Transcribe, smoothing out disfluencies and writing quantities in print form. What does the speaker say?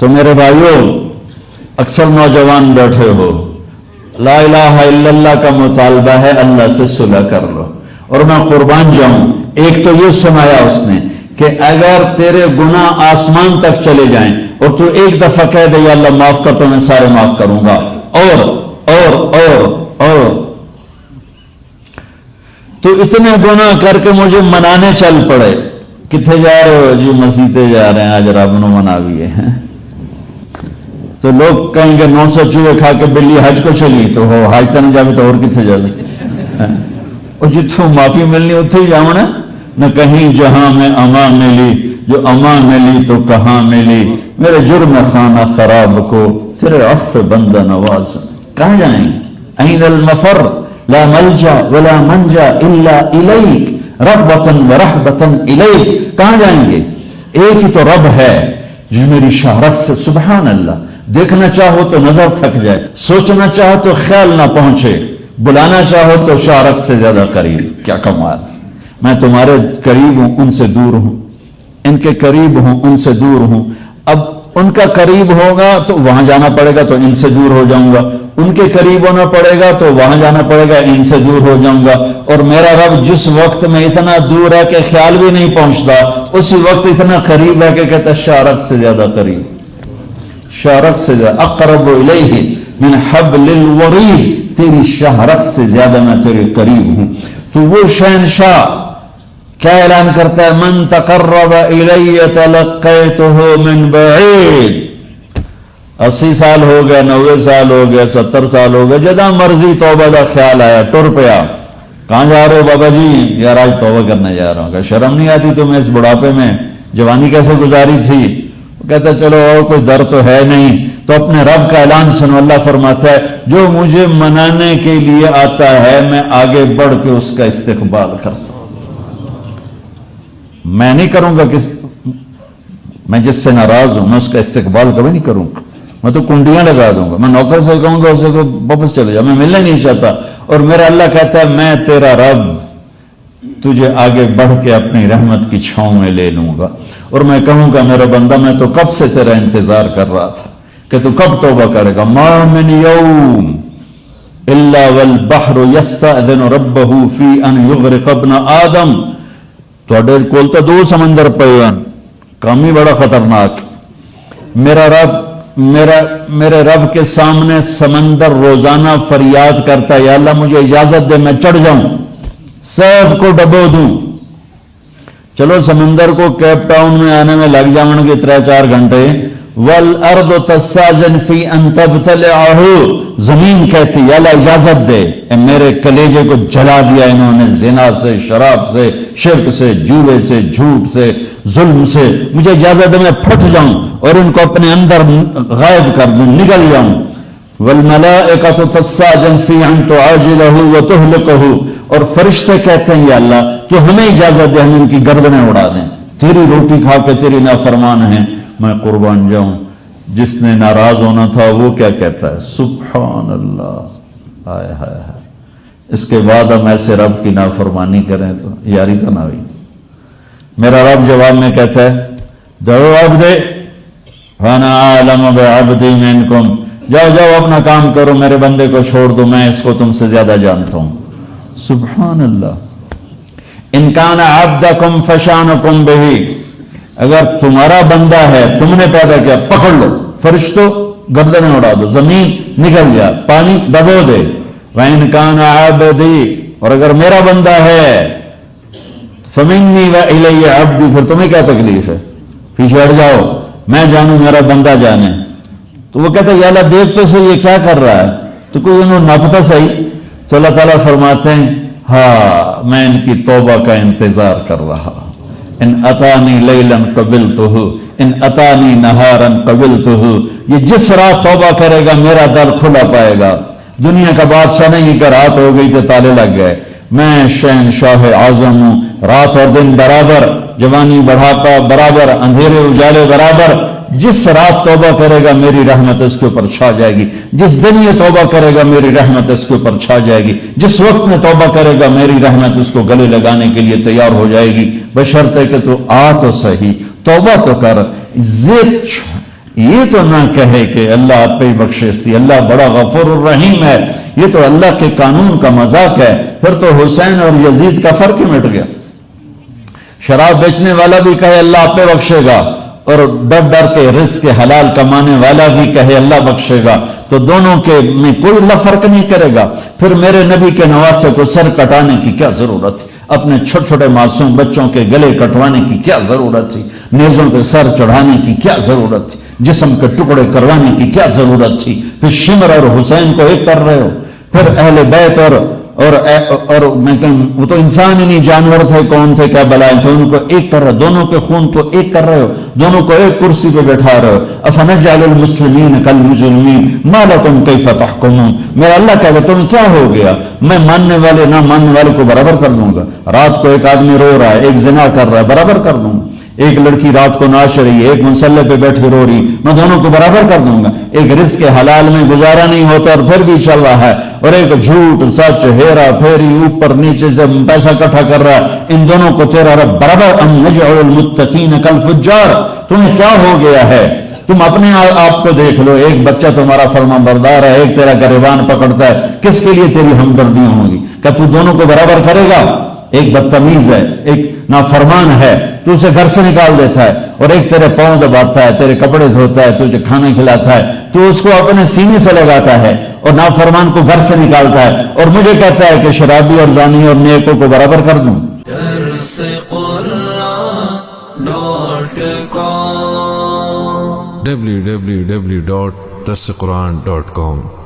تو میرے بھائیوں، اکثر نوجوان بیٹھے ہو، لا الہ الا اللہ کا مطالبہ ہے، اللہ سے صلح کر لو. اور میں قربان جاؤں، ایک تو یہ سنایا اس نے کہ اگر تیرے گناہ آسمان تک چلے جائیں اور تو ایک دفعہ کہہ دے یا اللہ معاف کر، تو میں سارے معاف کروں گا. اور تو اتنے گناہ کر کے مجھے منانے چل پڑے. کتنے جا رہے ہو؟ جی مسیطے جا رہے ہیں، آج رب نو مناویے ہیں. تو لوگ کہیں گے 900 چوہے کھا کے بلی حج کو چلی، تو ہو حج تک جاوے تو اور کتنے جاوے. اور جتوں معافی ملنی اتنے ہی جاؤں نا. نہ کہیں جہاں میں امان ملی، جو امان ملی تو کہاں ملی. میرے جرم خانہ خراب کو تیرے عفو بندہ نواز. کہاں جائیں؟ این المفر لا ملجا ولا منجا الا الیک رغبتا ورہبتا الیک. کہاں جائیں گے؟ ایک ہی تو رب ہے جو میری شہرت سے، سبحان اللہ، دیکھنا چاہو تو نظر تھک جائے، سوچنا چاہو تو خیال نہ پہنچے، بلانا چاہو تو شہرت سے زیادہ قریب. کیا کمال! میں تمہارے قریب ہوں، ان سے دور ہوں، ان کے قریب ہوں، ان سے دور ہوں. اب ان کا قریب ہوگا تو وہاں جانا پڑے گا تو ان سے دور ہو جاؤں گا، ان کے قریب ہونا پڑے گا تو وہاں جانا پڑے گا، ان سے دور ہو جاؤں گا. اور میرا رب جس وقت میں اتنا دور ہے کہ خیال بھی نہیں پہنچتا، اسی وقت اتنا قریب ہے کہ کہتا شارک سے زیادہ قریب، شارک سے زیادہ، اقرب الیہ من حبل الورید، تیری شہرت سے زیادہ میں تیرے قریب ہوں. تو وہ شہنشاہ کیا اعلان کرتا ہے؟ من تقرب الی تلقیتہ من بعید. 80 سال ہو گئے، 90 سال ہو گئے، 70 سال ہو گئے، جدا مرضی توبہ کا خیال آیا، ٹر پیا. کہاں جا رہے ہو؟ بابا جی یار آج توبہ کرنے جا رہا ہوں. کہ شرم نہیں آتی تمہیں اس بڑھاپے میں؟ جوانی کیسے گزاری تھی؟ وہ کہتا چلو اور کوئی در تو ہے نہیں. تو اپنے رب کا اعلان سنو. اللہ فرماتا ہے جو مجھے منانے کے لیے آتا ہے میں آگے بڑھ کے اس کا استقبال کرتا ہوں. میں نہیں کروں گا میں جس سے ناراض ہوں میں اس کا استقبال کبھی نہیں کروں گا. میں تو کنڈیاں لگا دوں گا. میں نوکر سے کہوں گا اسے کو واپس چلے جا، میں ملنا نہیں چاہتا. اور میرا اللہ کہتا ہے میں تیرا رب تجھے آگے بڑھ کے اپنی رحمت کی چھاؤں میں لے لوں گا. اور میں کہوں گا میرا بندہ میں تو کب سے تیرا انتظار کر رہا تھا کہ تو کب توبہ کرے گا. ما من یوم الا والبحر یستأذن ربہ فی ان یغرق ابن آدم. تھوڑے کول تو 2 سمندر پے ہیں، کام ہی بڑا خطرناک. میرے رب کے سامنے سمندر روزانہ فریاد کرتا ہے یا اللہ مجھے اجازت دے میں چڑھ جاؤں، سب کو ڈبو دوں. چلو سمندر کو کیپ ٹاؤن میں آنے میں لگ جاؤں گے 3-4 گھنٹے. والارض تستاذن فی ان تبتلعہ. زمین کہتی یا اللہ اجازت دے، اے میرے کلیجے کو جلا دیا انہوں نے زنا سے، شراب سے، شرک سے، جوے سے، جھوٹ سے، ظلم سے، مجھے اجازت دے میں پھٹ جاؤں اور ان کو اپنے اندر غائب کر دوں، نگل جاؤں. والملائکۃ تستاذن فی ان تعاجلہ وتہلکہ. اور فرشتے کہتے ہیں یا اللہ تو ہمیں اجازت دے ہم ان کی گردنیں اڑا دیں، تیری روٹی کھا کے تیری نافرمان ہیں. میں قربان جاؤں جس نے ناراض ہونا تھا وہ کیا کہتا ہے؟ سبحان اللہ. ہائے ہائے ہائے. اس کے بعد ہم ایسے رب کی نافرمانی کریں تو یاری تو نہ ہوئی. میرا رب جواب میں کہتا ہے دعو عبدے فانا عالم بعبدی منکم. جاؤ اپنا کام کرو، میرے بندے کو چھوڑ دو، میں اس کو تم سے زیادہ جانتا ہوں. سبحان اللہ. ان کان عبدکم فشانکم بہ. اگر تمہارا بندہ ہے تم نے پیدا کیا، پکڑ لو، فرشتوں گردنیں اڑا دو، زمین نکل جا، پانی ڈبو دے. وَإِنْ كَانَ عَبْدِي. اور اگر میرا بندہ ہے فَمِنِّي وَإِلَيَّ عَبْدِي. پھر تمہیں کیا تکلیف ہے؟ پیچھے ہٹ جاؤ، میں جانوں میرا بندہ جانے. تو وہ کہتا ہے یا اللہ دیکھ تو صحیح یہ کیا کر رہا ہے، تو کوئی انہوں ناپتا صحیح. تو اللہ تعالیٰ فرماتے ہیں ہاں میں ان کی توبہ کا انتظار کر رہا. ان اتانی لیلا قبلتہ ان اتانی نہارا قبلتہ. یہ جس رات توبہ کرے گا میرا در کھلا پائے گا. دنیا کا بادشاہ نہیں کہ رات ہو گئی تو تالے لگ گئے. میں شہنشاہ اعظم ہوں، رات اور دن برابر، جوانی بڑھاپا برابر، اندھیرے اجالے برابر. جس رات توبہ کرے گا میری رحمت اس کے اوپر چھا جائے گی، جس دن یہ توبہ کرے گا میری رحمت اس کے اوپر چھا جائے گی، جس وقت میں توبہ کرے گا میری رحمت اس کو گلے لگانے کے لیے تیار ہو جائے گی، بشرطے کہ تو آ تو صحیح، توبہ تو کر. یہ تو نہ کہے کہ اللہ آپ پہ بخشے سی، اللہ بڑا غفور الرحیم ہے، یہ تو اللہ کے قانون کا مذاق ہے، پھر تو حسین اور یزید کا فرق ہی مٹ گیا۔ شراب بیچنے والا بھی کہے اللہ آپ پہ بخشے گا، اور ڈر ڈر کے رزق حلال کمانے والا بھی کہے اللہ بخشے گا، تو دونوں کے میں کوئی اللہ فرق نہیں کرے گا۔ پھر میرے نبی کے نواسے کو سر کٹانے کی کیا ضرورت تھی؟ اپنے چھوٹے چھوٹے معصوم بچوں کے گلے کٹوانے کی کیا ضرورت تھی؟ نیزوں پہ سر چڑھانے کی کیا ضرورت تھی؟ جسم کے ٹکڑے کروانے کی کیا ضرورت تھی؟ پھر شمر اور حسین کو ایک کر رہے ہو، پھر اہل بیت اور میں کہوں وہ تو انسان ہی نہیں، جانور تھے، کون تھے، کیا بلائیں تھے، ان کو ایک کر رہے ہو، دونوں کے خون کو ایک کر رہے ہو، دونوں کو ایک کرسی پہ بیٹھا رہے ہو۔ افنجعل المسلمین کالمجرمین ما لکم کیف تحکمون۔ میرا اللہ کہتا ہے تمہیں کیا ہو گیا، میں ماننے والے نہ ماننے والے کو برابر کر دوں گا۔ رات کو ایک آدمی رو رہا ہے، ایک زنا کر رہا ہے، برابر کر دوں گا۔ ایک لڑکی رات کو ناچ رہی ہے، ایک مسلح پہ بیٹھی رو رہی، میں دونوں کو برابر کر دوں گا۔ ایک رزق حلال میں گزارا نہیں ہوتا اور پھر بھی چل رہا ہے، اور ایک جھوٹ سچ ہیرا پھیری اوپر نیچے سے پیسہ اکٹھا کر رہا ہے، ان دونوں کو تیرا رب برابر۔ ام نجعل المتقین کالفجار۔ تمہیں کیا ہو گیا ہے؟ تم اپنے آپ کو دیکھ لو، ایک بچہ تمہارا فرما بردار ہے، ایک تیرا گریبان پکڑتا ہے، کس کے لیے تیری ہمدردیاں ہوں گی؟ کیا تو دونوں کو برابر کرے گا؟ ایک بدتمیز ہے، ایک نافرمان ہے، تو اسے گھر سے نکال دیتا ہے، اور ایک تیرے پاؤں دباتا ہے، تیرے کپڑے دھوتا ہے، تجھے کھانا کھلاتا ہے، تو اس کو اپنے سینے سے لگاتا ہے، اور نافرمان کو گھر سے نکالتا ہے، اور مجھے کہتا ہے کہ شرابی اور زانی اور نیکوں کو برابر کر دوں۔ www.darsequran.com